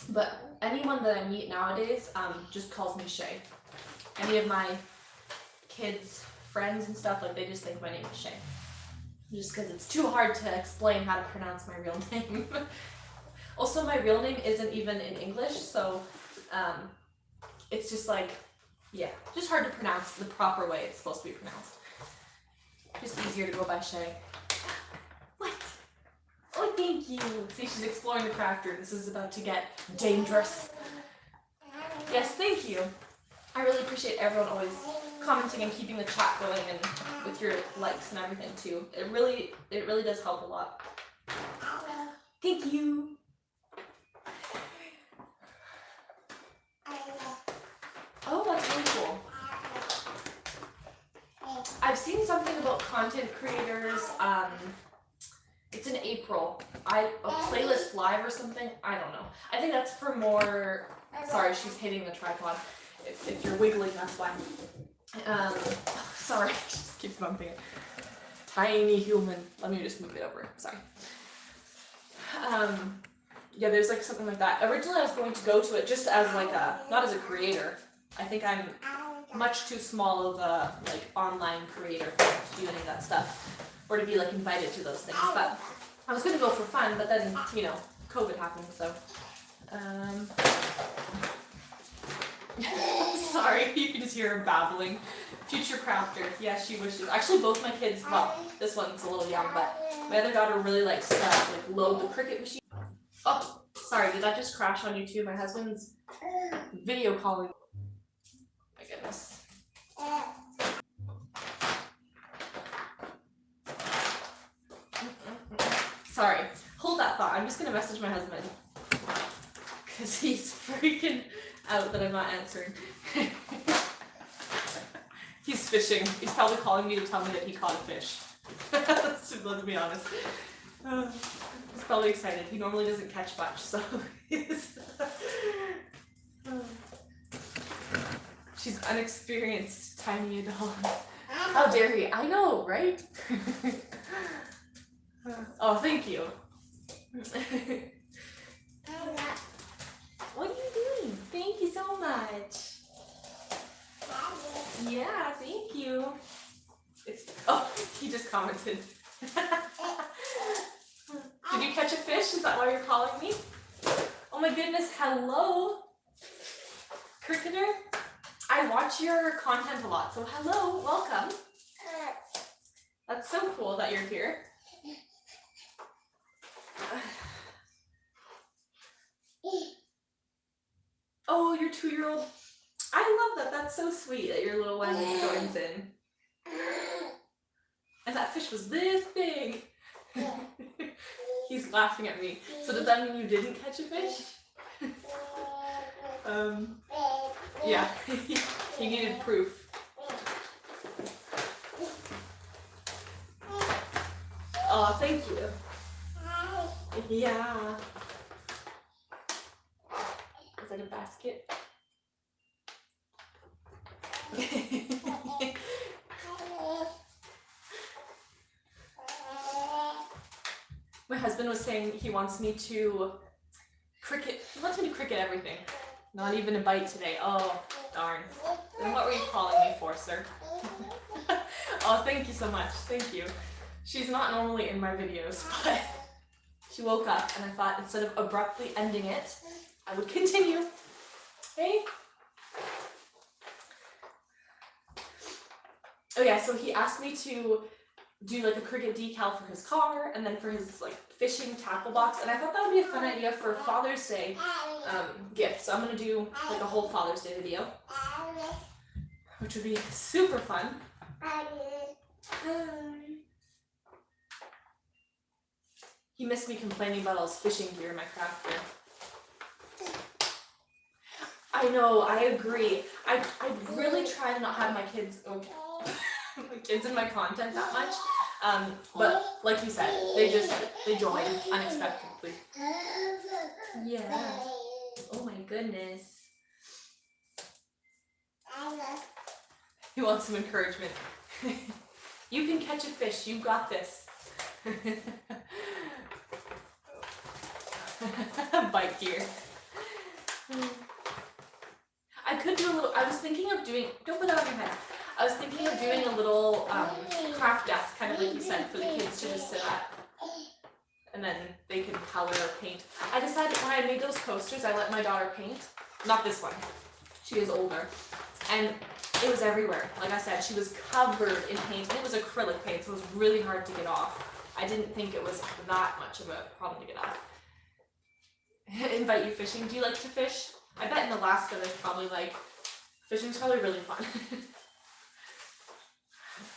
But anyone that I meet nowadays just calls me Shea. Any of my kids, friends and stuff, like they just think my name is Shea. Just because it's too hard to explain how to pronounce my real name. Also, my real name isn't even in English, so it's just like, yeah, just hard to pronounce the proper way it's supposed to be pronounced. Just easier to go by Shea. What? Oh, thank you. See, she's exploring the craft room. This is about to get dangerous. Yes, thank you. I really appreciate everyone always commenting and keeping the chat going and with your likes and everything too. It really does help a lot. Thank you. Oh, that's really cool. I've seen something about content creators. It's in April. A playlist live or something. I don't know. I think that's for more. Sorry, she's hitting the tripod. If you're wiggling, that's why. Sorry, she just keeps bumping it. Tiny human. Let me just move it over. Sorry. Yeah, there's like something like that. Originally, I was going to go to it just as like not as a creator. I think I'm much too small of a like online creator to do any of that stuff, or to be like invited to those things. But I was going to go for fun, but then COVID happened, so. Sorry, you can just hear her babbling. Future crafter, yeah, she wishes. Actually, both my kids. Well, this one's a little young, but my other daughter really likes to like load the Cricut machine. Oh, sorry, did that just crash on you too? My husband's video calling. My goodness. Sorry, hold that thought. I'm just gonna message my husband because he's freaking out that I'm not answering. He's fishing. He's probably calling me to tell me that he caught a fish. Let's be honest. He's probably excited. He normally doesn't catch much, so she's unexperienced tiny adult. How dare he? I know, right? Oh, thank you. What are you doing? Thank you so much. Yeah, thank you. He just commented. Did you catch a fish? Is that why you're calling me? Oh my goodness, hello. Cricketer? I watch your content a lot, so hello, welcome. That's so cool that you're here. Oh, your 2-year-old. I love that. That's so sweet that your little one joins in. And that fish was this big. He's laughing at me. So does that mean you didn't catch a fish? Yeah. He needed proof. Oh, thank you. Yeah. Is that a basket? My husband was saying he wants me to Cricut everything. Not even a bite today. Oh, darn. Then what were you calling me for, sir? Oh, thank you so much. Thank you. She's not normally in my videos, but she woke up and I thought instead of abruptly ending it, I would continue. Hey? Oh yeah, so he asked me to do like a Cricut decal for his car and then for his like fishing tackle box, and I thought that would be a fun idea for Father's Day gift. So I'm gonna do like a whole Father's Day video, which would be super fun. He missed me complaining about all his fishing gear in my craft gear. I know, I agree. I really try to not have my kids in my content that much. But like you said, they join unexpectedly. Yeah. Oh my goodness. He wants some encouragement. You can catch a fish. You got this. Bite here. I could do a little, I was thinking of doing, don't put that on your head. I was thinking of doing a little craft desk, kind of like you said, for the kids to just sit at. And then they can color or paint. I decided when I made those coasters, I let my daughter paint. Not this one. She is older. And it was everywhere. Like I said, she was covered in paint. And it was acrylic paint, so it was really hard to get off. I didn't think it was that much of a problem to get off. Invite you fishing. Do you like to fish? I bet in Alaska there's probably like, fishing's probably really fun.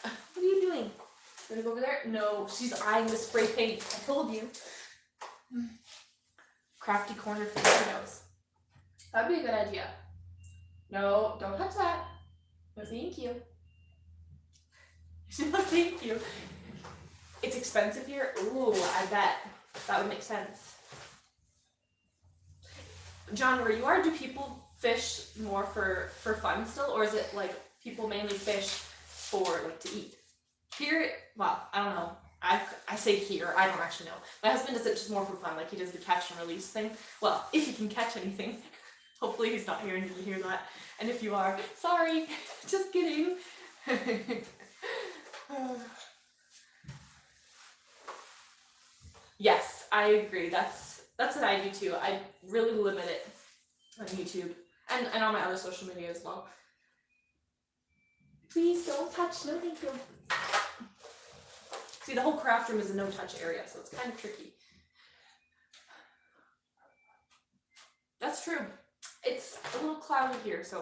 What are you doing? You wanna go over there? No, she's eyeing the spray paint. I told you. Crafty corner for kiddos. That'd be a good idea. No, don't touch that. No, thank you. No, thank you. It's expensive here? Ooh, I bet. That would make sense. John, where you are, do people fish more for fun still? Or is it like people mainly fish for like to eat? Here, well, I don't know. I say here, I don't actually know. My husband does it just more for fun, like he does the catch and release thing. Well, if he can catch anything. Hopefully he's not here and didn't hear that. And if you are, sorry, just kidding. Yes, I agree. That's what I do too. I really limit it on YouTube and on my other social media as well. Please don't touch, no thank you. See, the whole craft room is a no-touch area, so it's kind of tricky. That's true. It's a little cloudy here, so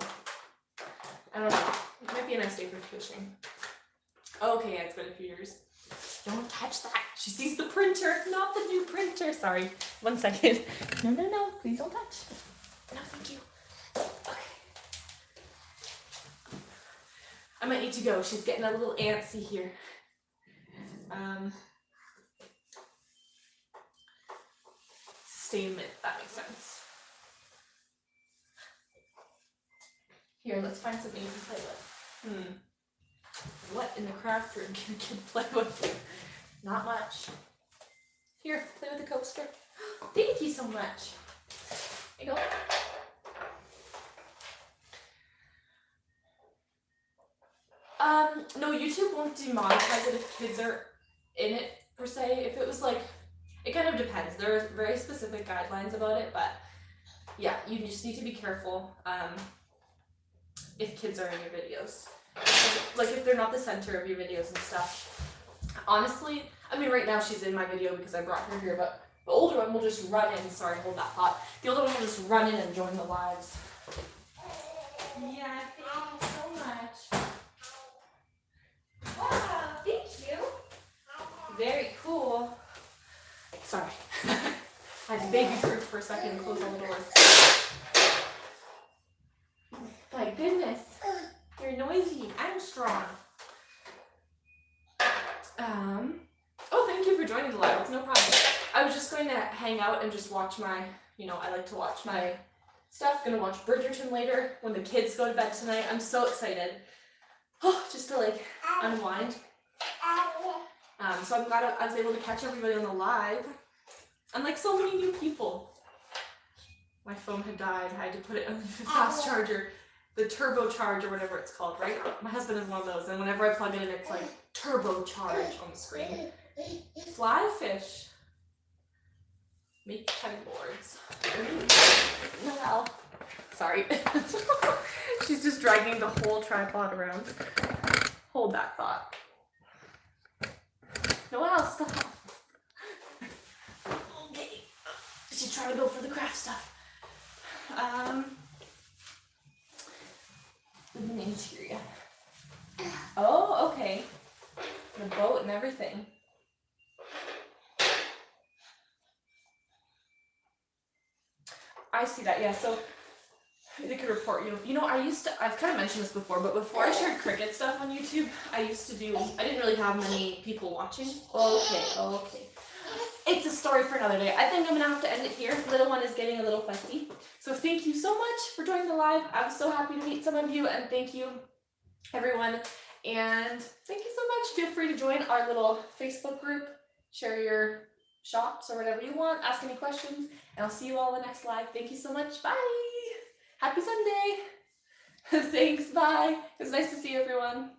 I don't know. It might be a nice day for fishing. Okay, yeah, it's been a few years. Don't touch that. She sees the printer, not the new printer. Sorry. 1 second. No. Please don't touch. No, thank you. Okay. I might need to go. She's getting a little antsy here. Sustainment, that makes sense. Here, let's find something you can play with. What in the craft room can a kid play with? Not much. Here, play with the coaster. Thank you so much. There you go. No, YouTube won't demonetize it if kids are in it, per se. If it was like, it kind of depends. There are very specific guidelines about it, but yeah, you just need to be careful if kids are in your videos. Like if they're not the center of your videos and stuff. Honestly, I mean right now she's in my video because I brought her here, but the older one will just run in. Sorry, hold that thought. The older one will just run in and join the lives. Yeah, thank you so much. Wow, thank you. Very cool. Sorry. I had to baby-proof for a second and close all the doors. My goodness. You're noisy. I'm strong. Oh, thank you for joining the live. It's no problem. I was just going to hang out and just watch my, I like to watch my stuff. Gonna watch Bridgerton later when the kids go to bed tonight. I'm so excited. Oh, just to like unwind. So I'm glad I was able to catch everybody on the live. And like so many new people. My phone had died. I had to put it on the fast charger. The turbo charge or whatever it's called, right? My husband has one of those, and whenever I plug it in, it's like turbo charge on the screen. Fly fish. Make cutting boards. Noelle. Sorry. She's just dragging the whole tripod around. Hold that thought. Noelle, stop. Okay. She's trying to go for the craft stuff. An interior. Oh, okay. The boat and everything. I see that, yeah, so they could report you. I've kind of mentioned this before, but before I shared Cricut stuff on YouTube, I didn't really have many people watching. Okay. it's a story for another day. I think I'm gonna have to end it here. Little one is getting a little fussy. So thank you so much for joining the live. I was so happy to meet some of you, and thank you everyone. And thank you so much. Feel free to join our little Facebook group, share your shops or whatever you want, ask any questions, and I'll see you all in the next live. Thank you so much. Bye. Happy Sunday. Thanks. Bye. It was nice to see everyone.